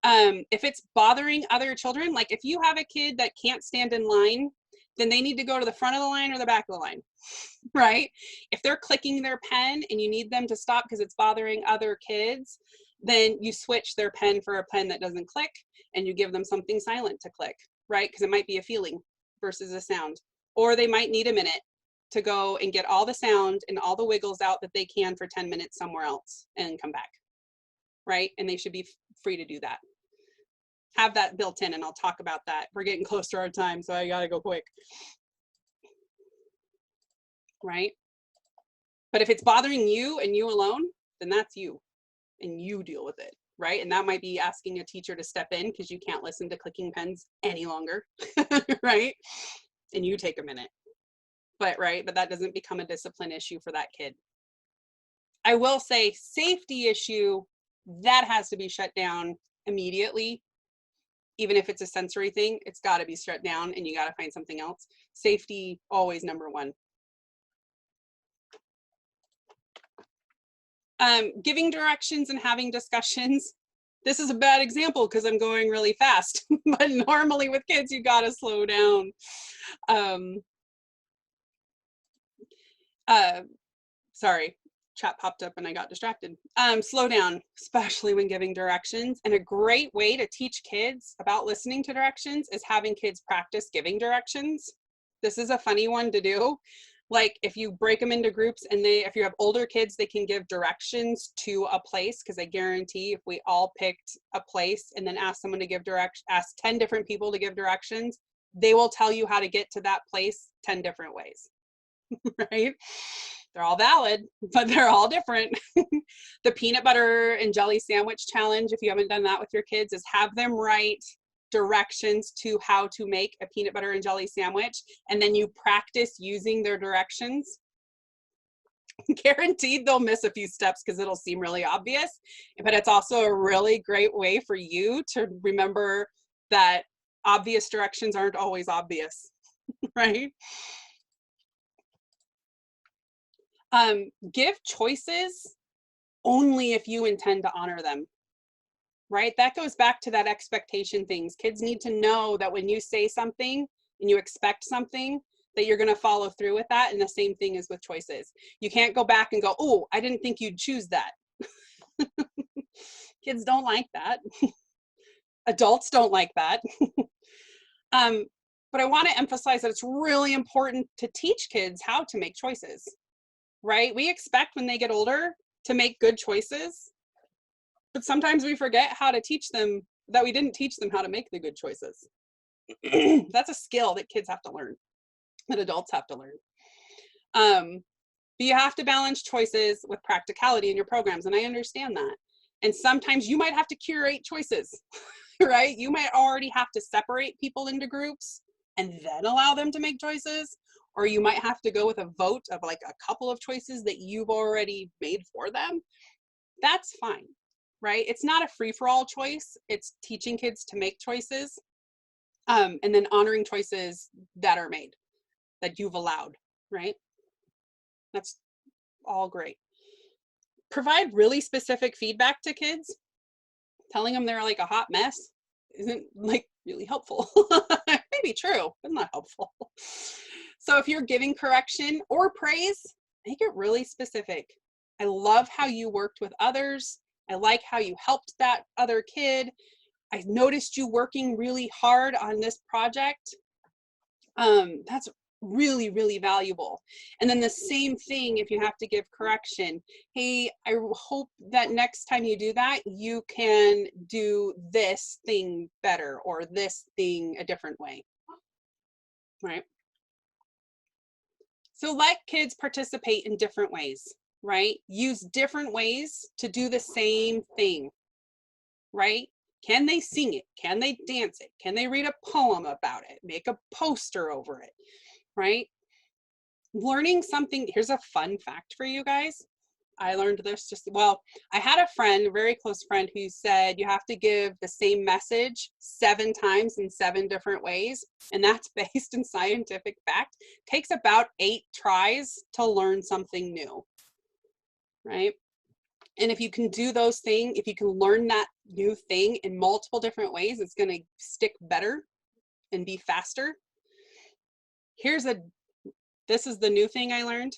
If it's bothering other children, like if you have a kid that can't stand in line, then they need to go to the front of the line or the back of the line, right? If they're clicking their pen and you need them to stop because it's bothering other kids, then you switch their pen for a pen that doesn't click and you give them something silent to click, right? Because it might be a feeling versus a sound. Or they might need a minute to go and get all the sound and all the wiggles out that they can for 10 minutes somewhere else and come back, right? And they should be free to do that. Have that built in, and I'll talk about that. We're getting close to our time, so I gotta go quick. Right? But if it's bothering you and you alone, then that's you, and you deal with it, right? And that might be asking a teacher to step in because you can't listen to clicking pens any longer, right? And you take a minute, but that doesn't become a discipline issue for that kid. I will say safety issue, that has to be shut down immediately. Even if it's a sensory thing, it's got to be shut down and you got to find something else. Safety, always number one. Giving directions and having discussions. This is a bad example because I'm going really fast, but normally with kids, you got to slow down. Sorry. Chat popped up and I got distracted. Slow down, especially when giving directions. And a great way to teach kids about listening to directions is having kids practice giving directions. This is a funny one to do. Like if you break them into groups and if you have older kids, they can give directions to a place, because I guarantee if we all picked a place and then asked someone to give ask 10 different people to give directions, they will tell you how to get to that place 10 different ways, right? They're all valid, but they're all different. The peanut butter and jelly sandwich challenge, if you haven't done that with your kids, is have them write directions to how to make a peanut butter and jelly sandwich, and then you practice using their directions. Guaranteed they'll miss a few steps because it'll seem really obvious, but it's also a really great way for you to remember that obvious directions aren't always obvious, right? Give choices only if you intend to honor them. right? That goes back to that expectation things. Kids need to know that when you say something and you expect something, that you're going to follow through with that. And the same thing is with choices. You can't go back and go, oh, I didn't think you'd choose that. Kids don't like that. Adults don't like that. But I want to emphasize that it's really important to teach kids how to make choices, right? We expect when they get older to make good choices, but sometimes we forget how to teach them that we didn't teach them how to make the good choices. That's a skill that kids have to learn, that adults have to learn. But you have to balance choices with practicality in your programs, and I understand that. And sometimes you might have to curate choices, right? You might already have to separate people into groups and then allow them to make choices, or you might have to go with a vote of like a couple of choices that you've already made for them. That's fine, right? It's not a free-for-all choice. It's teaching kids to make choices, and then honoring choices that are made, that you've allowed, right? That's all great. Provide really specific feedback to kids. Telling them they're like a hot mess isn't like really helpful. Maybe true, but not helpful. So if you're giving correction or praise, make it really specific. I love how you worked with others. I like how you helped that other kid. I noticed you working really hard on this project. That's really, really valuable. And then the same thing if you have to give correction. Hey, I hope that next time you do that, you can do this thing better or this thing a different way, right? So let kids participate in different ways, right? Use different ways to do the same thing, right? Can they sing it? Can they dance it? Can they read a poem about it? Make a poster over it, right? Learning something, here's a fun fact for you guys. I learned this I had a friend, a very close friend, who said you have to give the same message 7 times in 7 different ways. And that's based in scientific fact. It takes about 8 tries to learn something new, right? And if you can do those things, if you can learn that new thing in multiple different ways, it's going to stick better and be faster. This is the new thing I learned.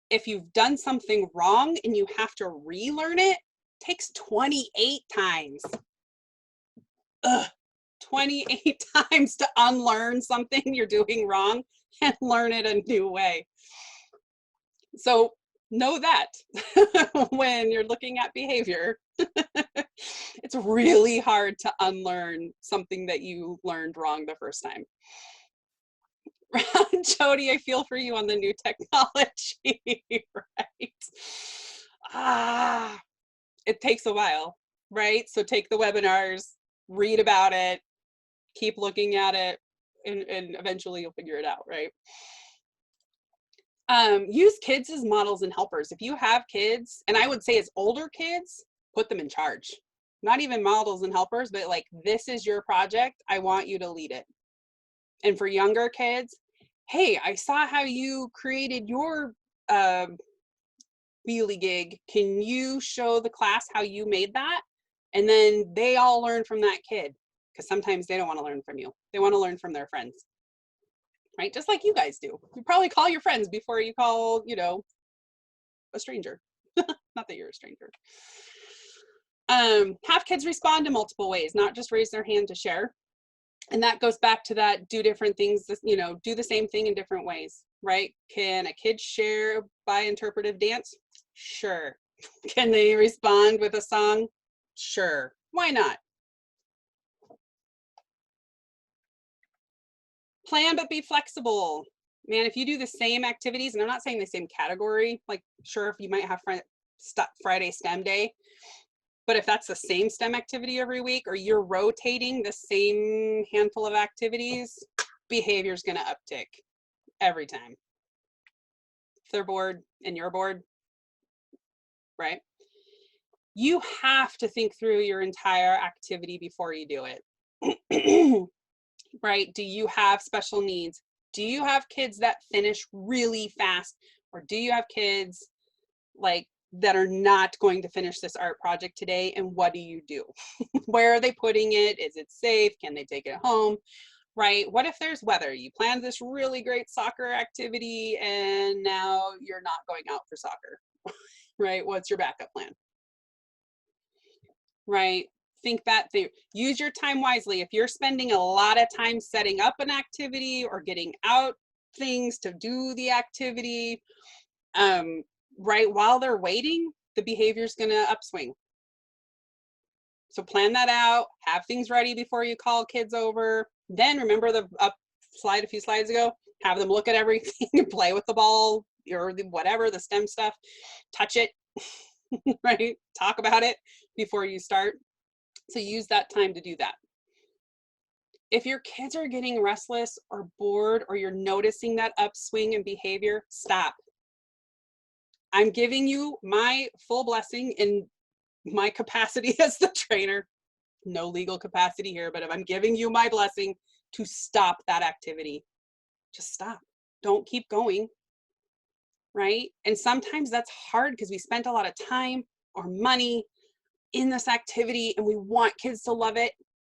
If you've done something wrong and you have to relearn it, it takes 28 times. 28 times to unlearn something you're doing wrong and learn it a new way. So know that when you're looking at behavior, it's really hard to unlearn something that you learned wrong the first time. Jody, I feel for you on the new technology, right? It takes a while, right? So take the webinars, read about it, keep looking at it, and eventually you'll figure it out, right? Use kids as models and helpers. If you have kids, and I would say as older kids, put them in charge. Not even models and helpers, but like, this is your project. I want you to lead it. And for younger kids, hey, I saw how you created your wheelie gig. Can you show the class how you made that? And then they all learn from that kid, because sometimes they don't want to learn from you. They want to learn from their friends, right? Just like you guys do. You probably call your friends before you call, a stranger. Not that you're a stranger. Have kids respond in multiple ways, not just raise their hand to share. And that goes back to that, do different things, do the same thing in different ways, right? Can a kid share by interpretive dance? Sure. Can they respond with a song? Sure. Why not? Plan but be flexible. Man, if you do the same activities, and I'm not saying the same category, like sure, if you might have Friday STEM day, but if that's the same STEM activity every week, or you're rotating the same handful of activities, behavior is going to uptick every time. If they're bored and you're bored, right? You have to think through your entire activity before you do it. Right? Do you have special needs? Do you have kids that finish really fast? Or do you have kids like that are not going to finish this art project today, and what do you do? Where are they putting it? Is it safe? Can they take it home? Right? What if there's weather? You planned this really great soccer activity and now you're not going out for soccer, right? What's your backup plan? Right? Think that through. Use your time wisely. If you're spending a lot of time setting up an activity or getting out things to do the activity, right, while they're waiting, the behavior is going to upswing. So plan that out, have things ready before you call kids over. Then remember the up slide a few slides ago, have them look at everything and play with the ball or whatever, the STEM stuff, touch it, right? Talk about it before you start. So use that time to do that. If your kids are getting restless or bored, or you're noticing that upswing in behavior, stop. I'm giving you my full blessing in my capacity as the trainer. No legal capacity here, but if I'm giving you my blessing to stop that activity, just stop. Don't keep going, right? And sometimes that's hard because we spent a lot of time or money in this activity and we want kids to love it,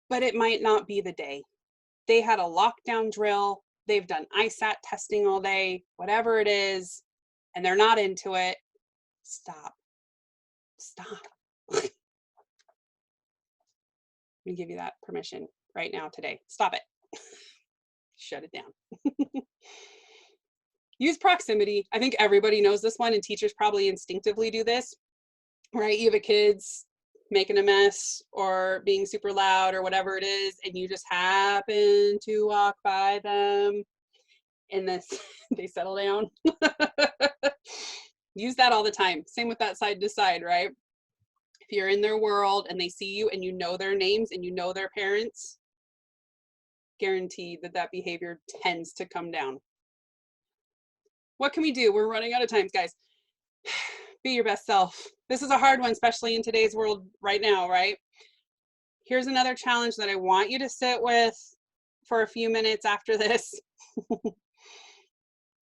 but it might not be the day. They had a lockdown drill, they've done ISAT testing all day, whatever it is, and they're not into it. Stop. Stop. I'm gonna give you that permission right now today. Stop it. Shut it down. Use proximity. I think everybody knows this one, and teachers probably instinctively do this, right? You have a kid's making a mess or being super loud or whatever it is, and you just happen to walk by them and this they settle down. Use that all the time. Same with that side to side, right? If you're in their world and they see you and you know their names and you know their parents, guaranteed that that behavior tends to come down. What can we do? We're running out of time, guys. Be your best self. This is a hard one, especially in today's world right now, right? Here's another challenge that I want you to sit with for a few minutes after this.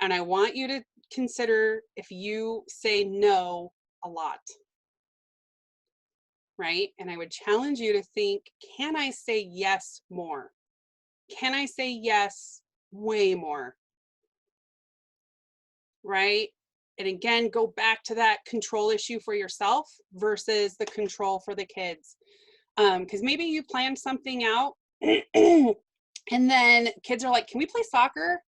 And I want you to consider if you say no a lot, right? And I would challenge you to think, can I say yes more? Can I say yes way more? Right? And again, go back to that control issue for yourself versus the control for the kids. Because maybe you planned something out and then kids are like, can we play soccer?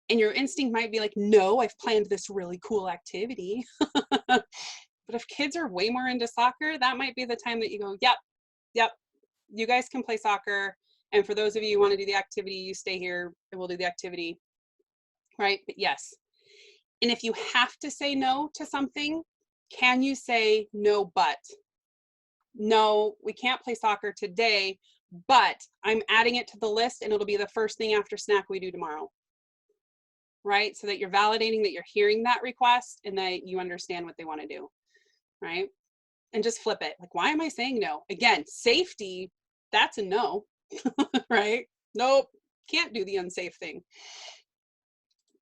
And your instinct might be like, no, I've planned this really cool activity. But if kids are way more into soccer, that might be the time that you go, yep, you guys can play soccer. And for those of you who want to do the activity, you stay here and we'll do the activity, right? But yes. And if you have to say no to something, can you say no, but? No, we can't play soccer today, but I'm adding it to the list and it'll be the first thing after snack we do tomorrow. Right? So that you're validating that you're hearing that request and that you understand what they want to do. Right? And just flip it. Like, why am I saying no? Again, safety, that's a no. Right? Nope, can't do the unsafe thing.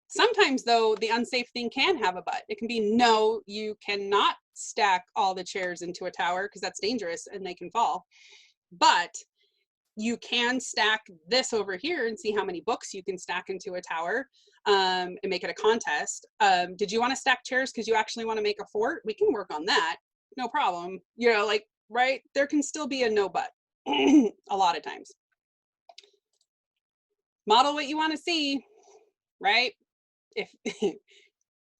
Sometimes though, the unsafe thing can have a but. It can be, no, you cannot stack all the chairs into a tower because that's dangerous and they can fall. But you can stack this over here and see how many books you can stack into a tower and make it a contest. Did you want to stack chairs because you actually want to make a fort? We can work on that. No problem. You know, like, right? There can still be a no but a lot of times. Model what you want to see, right? If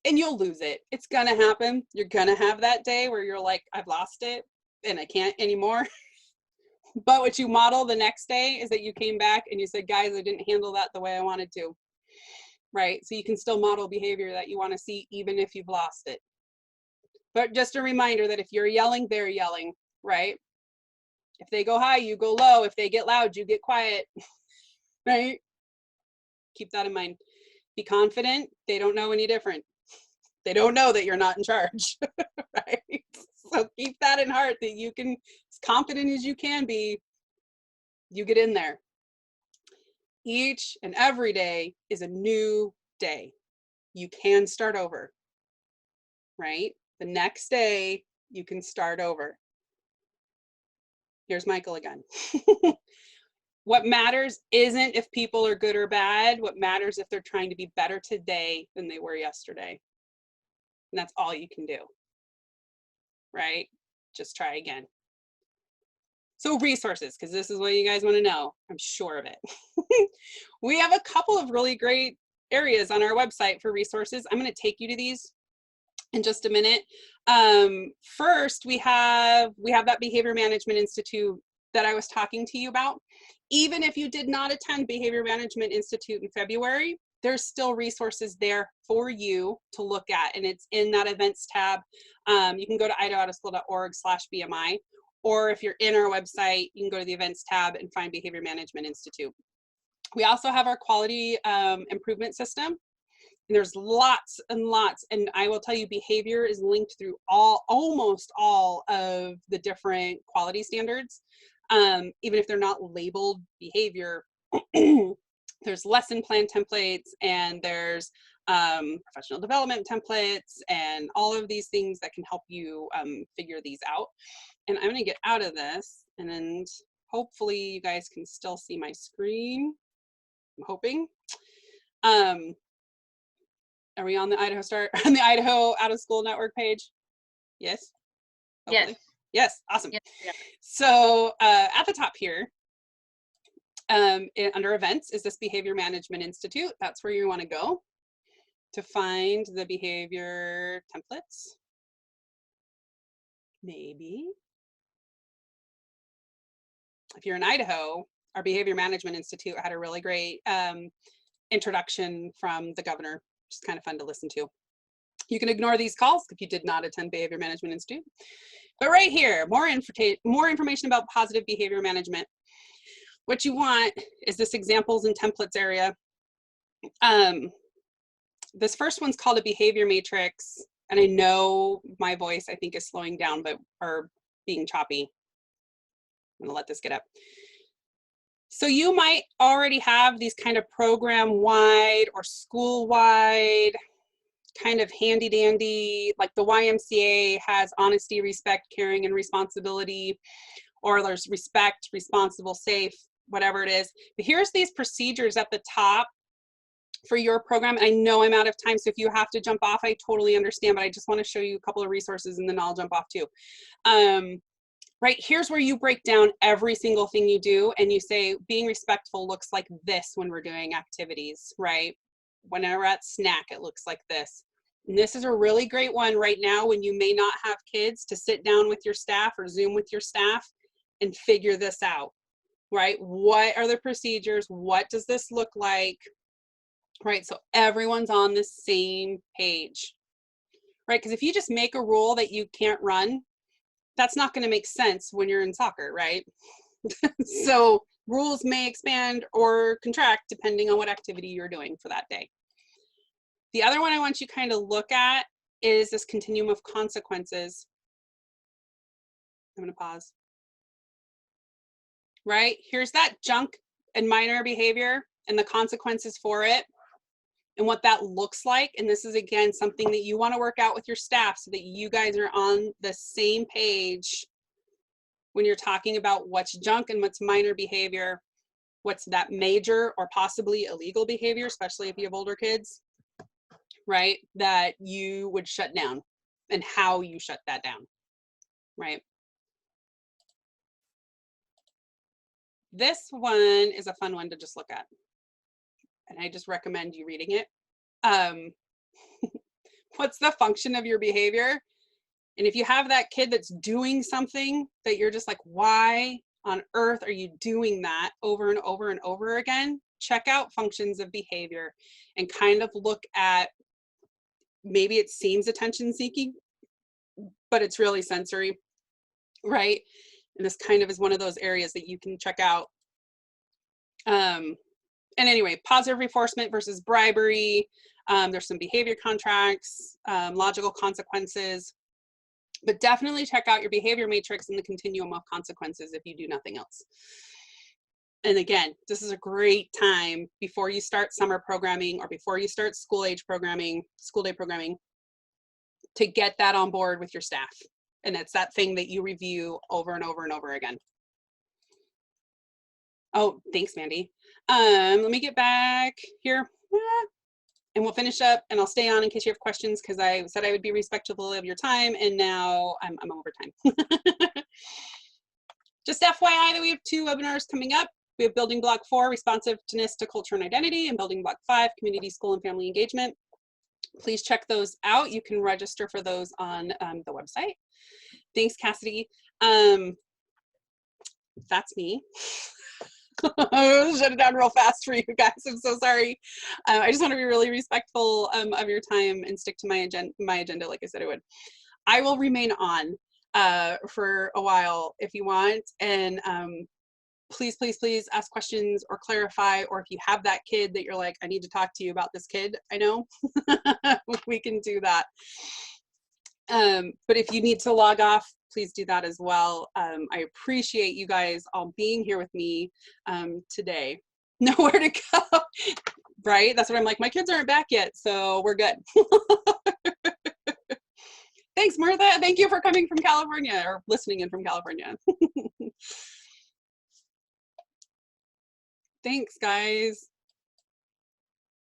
and you'll lose it. It's gonna happen. You're gonna have that day where you're like, I've lost it and I can't anymore. But what you model the next day is that you came back and you said, guys, I didn't handle that the way I wanted to. Right? So you can still model behavior that you want to see even if you've lost it. But just a reminder that if you're yelling, they're yelling, right? If they go high, you go low. If they get loud, you get quiet. Right? Keep that in mind. Be confident. They don't know any different. They don't know that you're not in charge, right? So keep that in heart, that you can, as confident as you can be, you get in there. Each and every day is a new day. You can start over, right? The next day, you can start over. Here's Michael again. What matters isn't if people are good or bad. What matters if they're trying to be better today than they were yesterday. And that's all you can do, right? Just try again. So resources, because this is what you guys want to know. I'm sure of it. We have a couple of really great areas on our website for resources. I'm going to take you to these in just a minute. First, we have that Behavior Management Institute that I was talking to you about. Even if you did not attend Behavior Management Institute in February, there's still resources there for you to look at, and it's in that events tab. You can go to idahoutofschool.org/BMI, or if you're in our website, you can go to the events tab and find Behavior Management Institute. We also have our quality improvement system. And there's lots and lots, and I will tell you, behavior is linked through almost all of the different quality standards. Even if they're not labeled behavior, there's lesson plan templates, and there's professional development templates, and all of these things that can help you figure these out. And I'm gonna get out of this, and then hopefully you guys can still see my screen. I'm hoping. Are we on the Idaho Out of School Network page? Yes? Hopefully. Yes. Yes, awesome. Yes, yes. So at the top here, under events is this Behavior Management Institute. That's where you want to go to find the behavior templates. Maybe. If you're in Idaho, our Behavior Management Institute had a really great introduction from the governor. Which is kind of fun to listen to. You can ignore these calls if you did not attend Behavior Management Institute. But right here, more information about positive behavior management. What you want is this examples and templates area. This first one's called a behavior matrix. And I know my voice, I think, is slowing down, or being choppy. I'm gonna let this get up. So you might already have these kind of program-wide or school-wide kind of handy-dandy, like the YMCA has honesty, respect, caring, and responsibility, or there's respect, responsible, safe, whatever it is. But here's these procedures at the top for your program. I know I'm out of time, so if you have to jump off, I totally understand, but I just want to show you a couple of resources and then I'll jump off too. Right, here's where you break down every single thing you do, and you say, being respectful looks like this when we're doing activities, right? When we're at snack, it looks like this. And this is a really great one right now when you may not have kids, to sit down with your staff or Zoom with your staff and figure this out, right? What are the procedures? What does this look like? Right, so everyone's on the same page, right? Because if you just make a rule that you can't run, that's not going to make sense when you're in soccer, right? So rules may expand or contract depending on what activity you're doing for that day. The other one I want you kind of look at is this continuum of consequences. I'm going to pause. Right? Here's that junk and minor behavior and the consequences for it and what that looks like. And this is, again, something that you want to work out with your staff so that you guys are on the same page when you're talking about what's junk and what's minor behavior, what's that major or possibly illegal behavior, especially if you have older kids, right, that you would shut down and how you shut that down, right? This one is a fun one to just look at, and I just recommend you reading it. What's the function of your behavior? And if you have that kid that's doing something that you're just like, why on earth are you doing that over and over and over again? Check out functions of behavior and kind of look at, maybe it seems attention seeking, but it's really sensory, right? And this kind of is one of those areas that you can check out. And anyway, positive reinforcement versus bribery. There's some behavior contracts, logical consequences, but definitely check out your behavior matrix and the continuum of consequences if you do nothing else. And again, this is a great time before you start summer programming or before you start school age programming, school day programming, to get that on board with your staff. And it's that thing that you review over and over and over again. Oh, thanks, Mandy. Let me get back here. And we'll finish up, and I'll stay on in case you have questions, because I said I would be respectful of your time, and now I'm over time. Just FYI that we have 2 webinars coming up. We have Building Block 4, Responsiveness to Culture and Identity, and Building Block 5, Community, School, and Family Engagement. Please check those out. You can register for those on the website. Thanks, Cassidy. That's me. Shut it down real fast for you guys. I'm so sorry. I just want to be really respectful of your time and stick to my agenda like I said I would. I will remain on for a while if you want, and please, please, please ask questions or clarify, or if you have that kid that you're like, I need to talk to you about this kid, I know, we can do that. But if you need to log off, please do that as well. I appreciate you guys all being here with me today. Nowhere to go, right? That's what I'm like, my kids aren't back yet, so we're good. Thanks, Martha. Thank you for coming from California, or listening in from California. Thanks, guys.